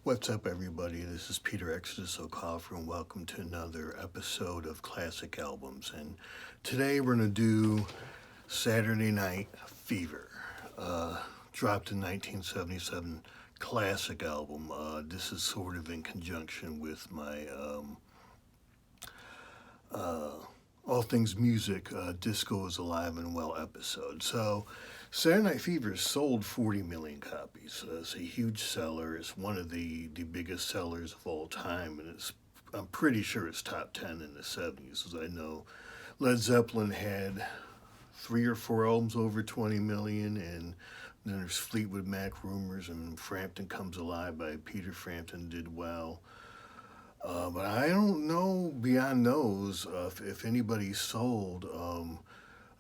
What's up, everybody? This is Peter Exodus O'Coffer, and welcome to another episode of Classic Albums. And today we're going to do Saturday Night Fever, dropped in 1977 classic album. This is sort of in conjunction with my uh, All Things Music, Disco is Alive and Well episode. So, Saturday Night Fever sold 40 million copies. It's a huge seller. It's one of the biggest sellers of all time, and I'm pretty sure it's top 10 in the 70s. As I know, Led Zeppelin had three or four albums over 20 million, and then there's Fleetwood Mac Rumors, and Frampton Comes Alive by Peter Frampton did well. But I don't know beyond those if anybody sold.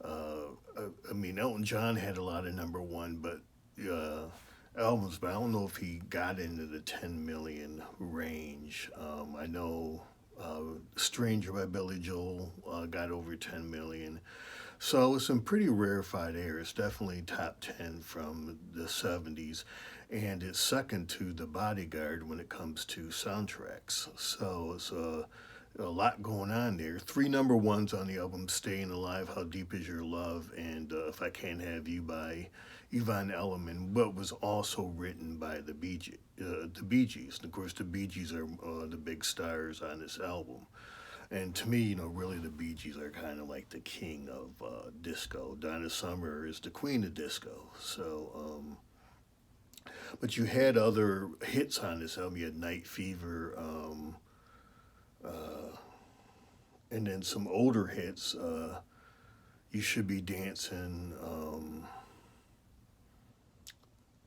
I mean, Elton John had a lot of number one, but albums, but I don't know if he got into the 10 million range. I know Stranger by Billy Joel got over 10 million. So it's some pretty rarefied air. It's definitely top 10 from the 70s, and it's second to The Bodyguard when it comes to soundtracks. So it's a lot going on there. Three number ones on the album: Staying Alive, How Deep Is Your Love, and If I Can't Have You by Yvonne Elliman, but was also written by the Bee Gees. And of course, the Bee Gees are the big stars on this album. And to me, really the Bee Gees are kind of like the king of disco. Donna Summer is the queen of disco. But you had other hits on this album. You had Night Fever, uh, and then some older hits. You Should Be Dancing,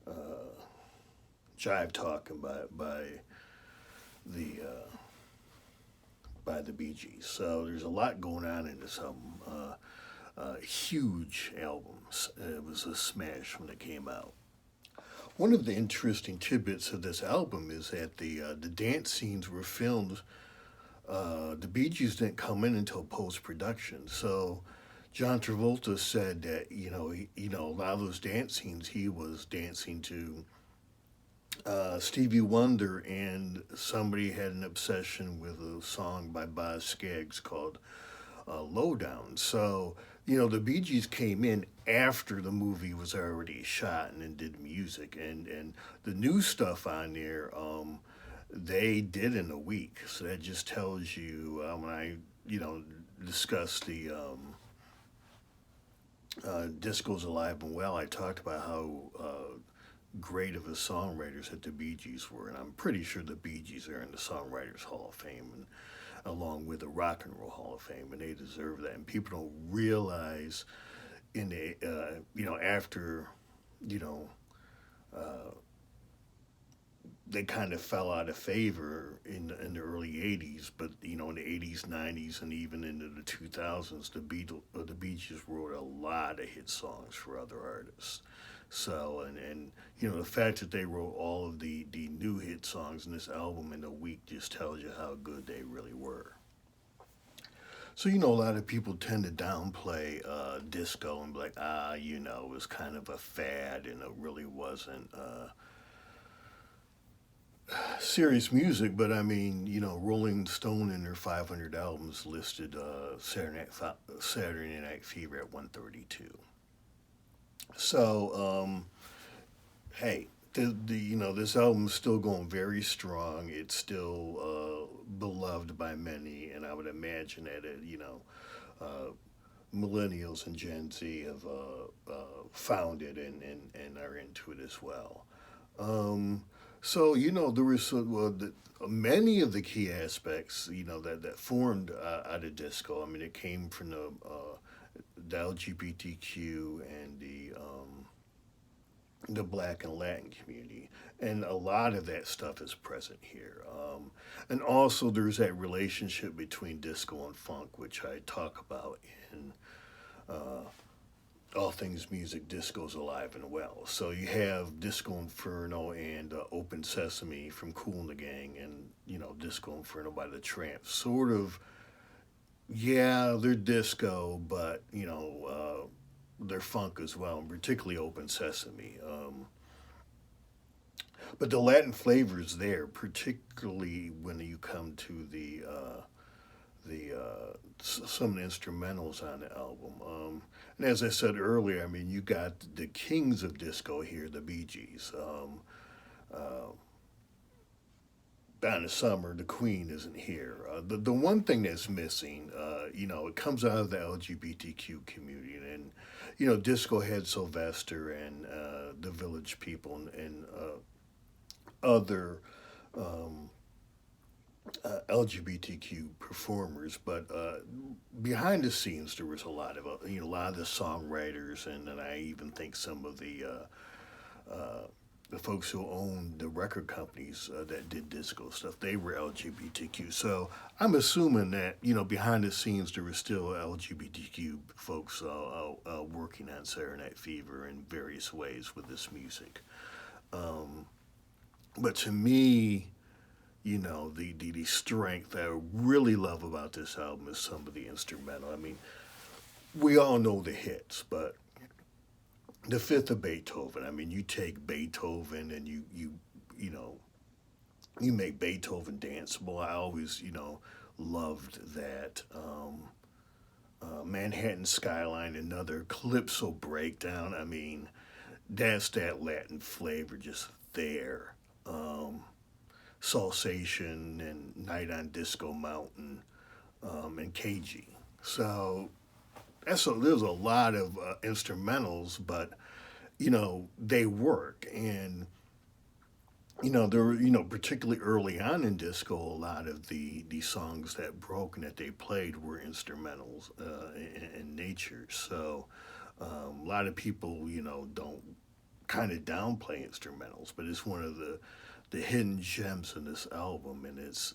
uh, Jive Talking the uh, by the Bee Gees. So there's a lot going on in this album. Huge albums. It was a smash when it came out. One of the interesting tidbits of this album is that the dance scenes were filmed. The Bee Gees didn't come in until post production. So John Travolta said that a lot of those dance scenes he was dancing to Stevie Wonder, and somebody had an obsession with a song by Boz Scaggs called Lowdown. So, the Bee Gees came in after the movie was already shot and then did music. And the new stuff on there, they did in a week. So that just tells you, when I, discussed the Disco's Alive and Well, I talked about how great of a songwriters that the Bee Gees were, and I'm pretty sure the Bee Gees are in the Songwriters Hall of Fame, and along with the Rock and Roll Hall of Fame, and they deserve that. And people don't realize in the after you know uh, they kind of fell out of favor in the early '80s, but in the '80s, '90s, and even into the 2000s, the Bee Gees wrote a lot of hit songs for other artists. So and the fact that they wrote all of the new hit songs in this album in a week just tells you how good they really were. So a lot of people tend to downplay disco and be like, it was kind of a fad and it really wasn't serious music. But I mean, Rolling Stone in their 500 albums listed Saturday Night Fever at 132. So, hey, this album is still going very strong. It's still beloved by many, and I would imagine that uh, millennials and Gen Z have found it and are into it as well. So there was many of the key aspects that formed out of disco. I mean, it came from the LGBTQ and the Black and Latin community, and a lot of that stuff is present here. And also, there's that relationship between disco and funk, which I talk about in uh, All Things Music, Disco's Alive and Well. So you have Disco Inferno and Open Sesame from Kool and the Gang, and Disco Inferno by the Tramps. Sort of, yeah, they're disco, but they're funk as well, and particularly Open Sesame. But the Latin flavor is there, particularly when you come to some of the instrumentals on the album. And as I said earlier, I mean, you got the kings of disco here, the Bee Gees. Uh, Donna Summer, the Queen, isn't here. The one thing that's missing, it comes out of the LGBTQ community, and Disco Head Sylvester and the Village People and other um, LGBTQ performers, but behind the scenes there was a lot of a lot of the songwriters, and I even think some of the folks who owned the record companies that did disco stuff, they were LGBTQ. So I'm assuming that behind the scenes there were still LGBTQ folks working on Saturday Night Fever in various ways with this music. Um, but to me, the strength that I really love about this album is some of the instrumental. I mean, we all know the hits, but the Fifth of Beethoven. I mean, you take Beethoven and you know you make Beethoven danceable. I always loved that. Manhattan Skyline, another calypso breakdown. I mean, that's that Latin flavor just there. Um, Salsation and Night on Disco Mountain and KG. So there's a lot of instrumentals, but they work, and there were particularly early on in disco, a lot of the songs that broke and that they played were instrumentals in nature. So a lot of people don't kind of downplay instrumentals, but it's one of the hidden gems in this album, and it's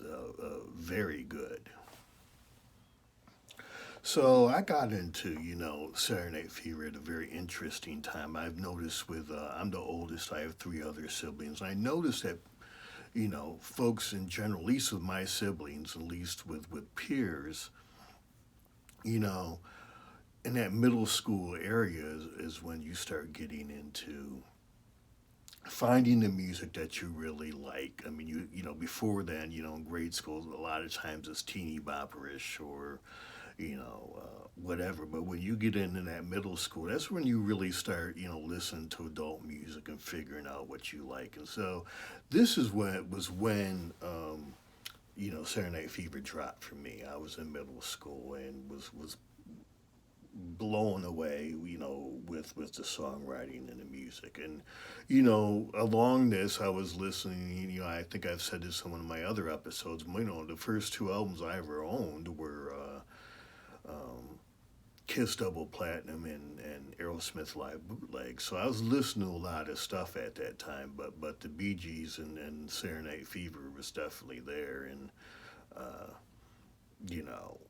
very good. So I got into, Saturday Night Fever at a very interesting time. I've noticed I'm the oldest, I have three other siblings. I noticed that, folks in general, at least with my siblings, at least with peers, you know, in that middle school area is when you start getting into finding the music that you really like. I mean, before then, in grade school, a lot of times it's teeny bopperish or whatever. But when you get into that middle school, that's when you really start, listening to adult music and figuring out what you like. And so, this is when Saturday Night Fever dropped for me. I was in middle school and was blown away, with the songwriting and the music. And, along this, I was listening, I think I've said this in one of my other episodes, the first two albums I ever owned were um, Kiss Double Platinum and Aerosmith Live Bootleg. So I was listening to a lot of stuff at that time, but the Bee Gees and Saturday Night Fever was definitely there. And, uh, you know,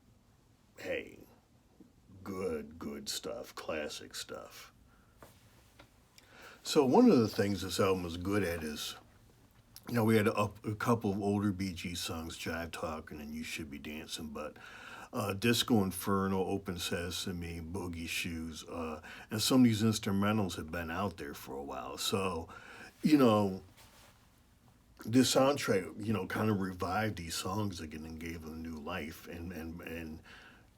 hey, good stuff, classic stuff. So one of the things this album was good at is, we had a couple of older Bee Gees songs, Jive Talking and You Should Be Dancing, but Disco Inferno, Open Sesame, Boogie Shoes, and some of these instrumentals had been out there for a while. So, you know, this soundtrack, kind of revived these songs again and gave them new life. And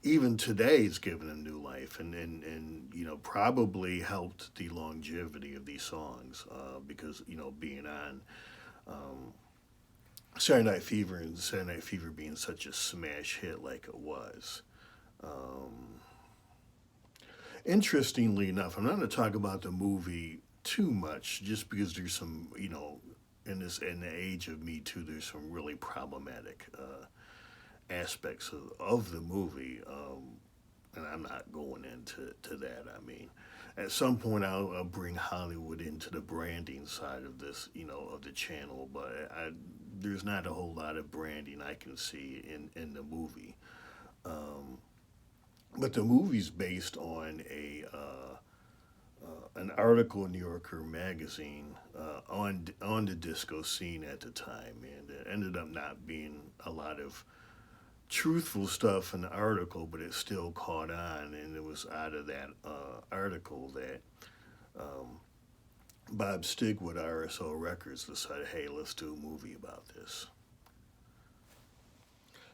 even today it's given them new life, and probably helped the longevity of these songs because being on um, Saturday Night Fever and Saturday Night Fever being such a smash hit like it was. Um, Interestingly enough, I'm not going to talk about the movie too much, just because there's some in the age of Me Too, there's some really problematic aspects of the movie. And I'm not going into that. I mean, at some point I'll bring Hollywood into the branding side of this, of the channel. But there's not a whole lot of branding I can see in the movie. Um, but the movie's based on an article in New Yorker magazine on the disco scene at the time, and it ended up not being a lot of truthful stuff in the article, but it still caught on, and it was out of that article that um, Bob Stigwood, RSO Records, decided, hey, let's do a movie about this.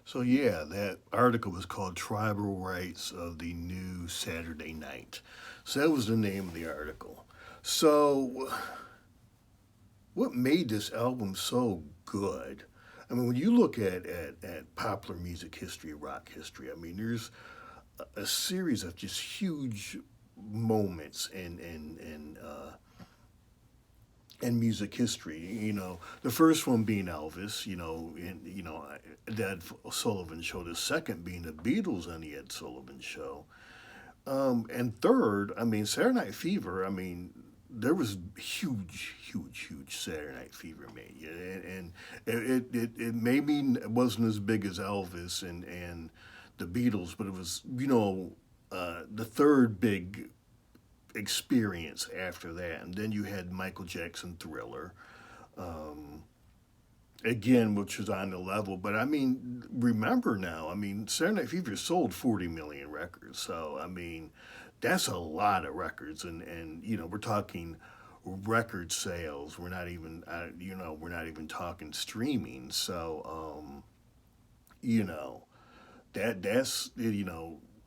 So yeah, that article was called "Tribal Rights of the New Saturday Night." So that was the name of the article. So what made this album so good? I mean, when you look at popular music history, rock history, I mean, there's a series of just huge moments in music history. You know, the first one being Elvis. The Ed Sullivan Show. The second being the Beatles on the Ed Sullivan Show. And third, I mean, Saturday Night Fever. I mean, there was huge Saturday Night Fever made, yeah, and it maybe wasn't as big as Elvis and the Beatles, but it was the third big experience after that. And then you had Michael Jackson Thriller, um, again, which was on the level. But I mean, remember now, I mean, Saturday Night Fever sold 40 million records. So, I mean, that's a lot of records. And we're talking record sales. We're not even, we're not even talking streaming. So, you know, that's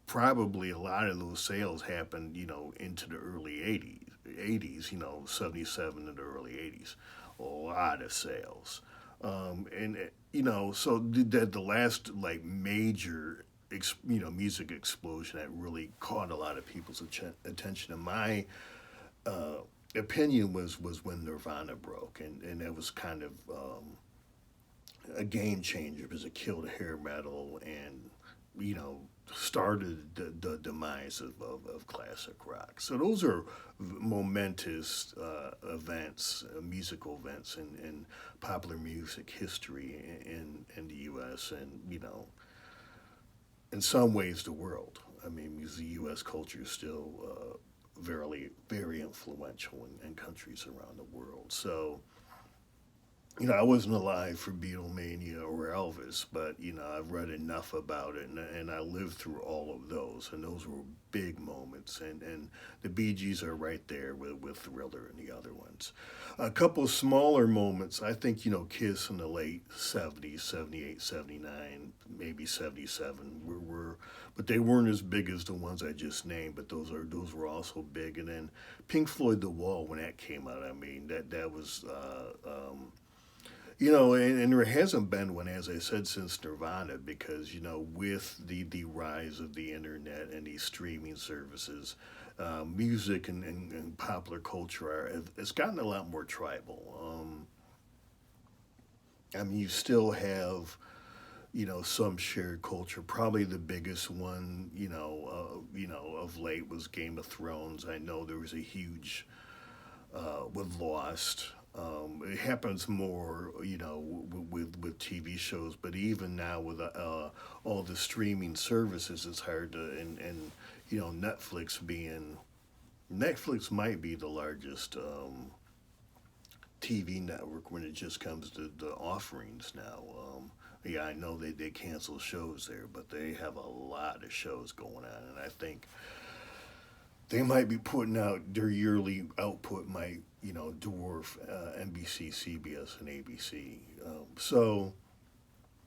probably a lot of those sales happened, into the early 80s, 77 to the early 80s. A lot of sales. So the last like major music explosion that really caught a lot of people's attention in my uh, opinion was when Nirvana broke, and that was kind of a game changer because it killed hair metal and you know started the demise of classic rock. So those are momentous events, musical events in popular music history in the U.S. and in some ways the world. I mean, because the U.S. culture is still very influential in countries around the world. So I wasn't alive for Beatlemania or Elvis, but I've read enough about it, and I lived through all of those, and those were big moments, and the Bee Gees are right there with Thriller and the other ones. A couple of smaller moments, I think Kiss in the late '70s, '78, '79, maybe '77 but they weren't as big as the ones I just named, but those were also big, and then Pink Floyd The Wall when that came out, I mean that was. And there hasn't been one, as I said, since Nirvana, because with the rise of the internet and these streaming services, music and popular culture it's gotten a lot more tribal. I mean, you still have some shared culture. Probably the biggest one, of late was Game of Thrones. I know there was a huge with Lost. It happens more, with TV shows, but even now with all the streaming services, it's hard to and Netflix might be the largest TV network when it just comes to the offerings now. Yeah, I know they cancel shows there, but they have a lot of shows going on, and I think they might be putting out their yearly output might dwarf NBC, CBS, and ABC. So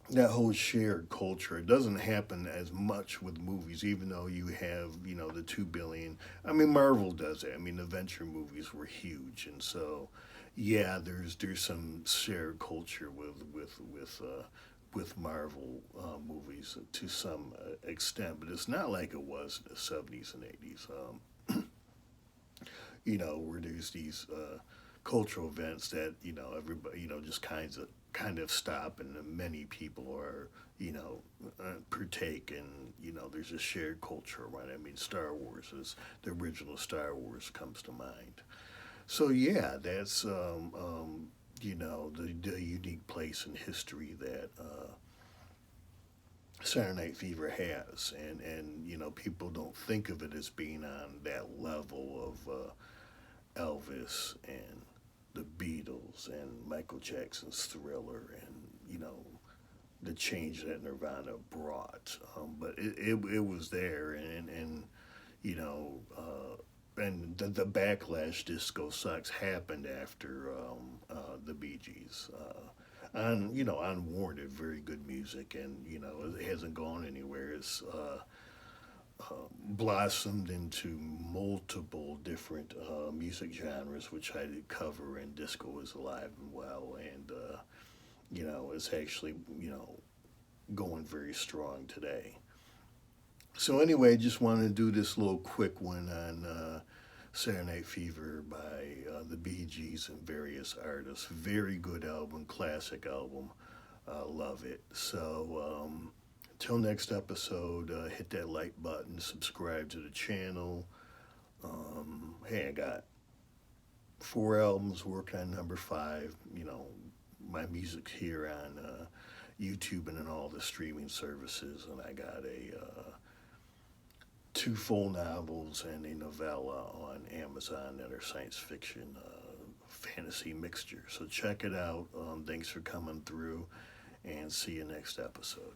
that whole shared culture it doesn't happen as much with movies, even though you have the 2 billion. I mean, Marvel does it. I mean, the venture movies were huge, and so yeah, there's some shared culture with Marvel movies to some extent, but it's not like it was in the '70s and '80s. Where there's these cultural events that everybody just kind of stop, and many people are partake, and there's a shared culture around it. I mean, Star Wars is the original Star Wars comes to mind. So yeah, that's the unique place in history that Saturday Night Fever has, and people don't think of it as being on that level of Elvis and the Beatles and Michael Jackson's Thriller and the change that Nirvana brought. But it was there, and and the backlash disco sucks happened after the Bee Gees. Unwarranted, very good music, and it hasn't gone anywhere. It's blossomed into multiple different music genres, which I did cover, and disco is alive and well, and it's actually going very strong today. So anyway, just wanted to do this little quick one on Saturday Night Fever by the Bee Gees and various artists. Very good album, classic album. Love it. So until next episode, hit that like button, subscribe to the channel. Hey, I got 4 albums, working on number 5. My music here on YouTube and in all the streaming services, and I got a 2 full novels and a novella on Amazon that are science fiction, fantasy mixture. So check it out. Thanks for coming through, and see you next episode.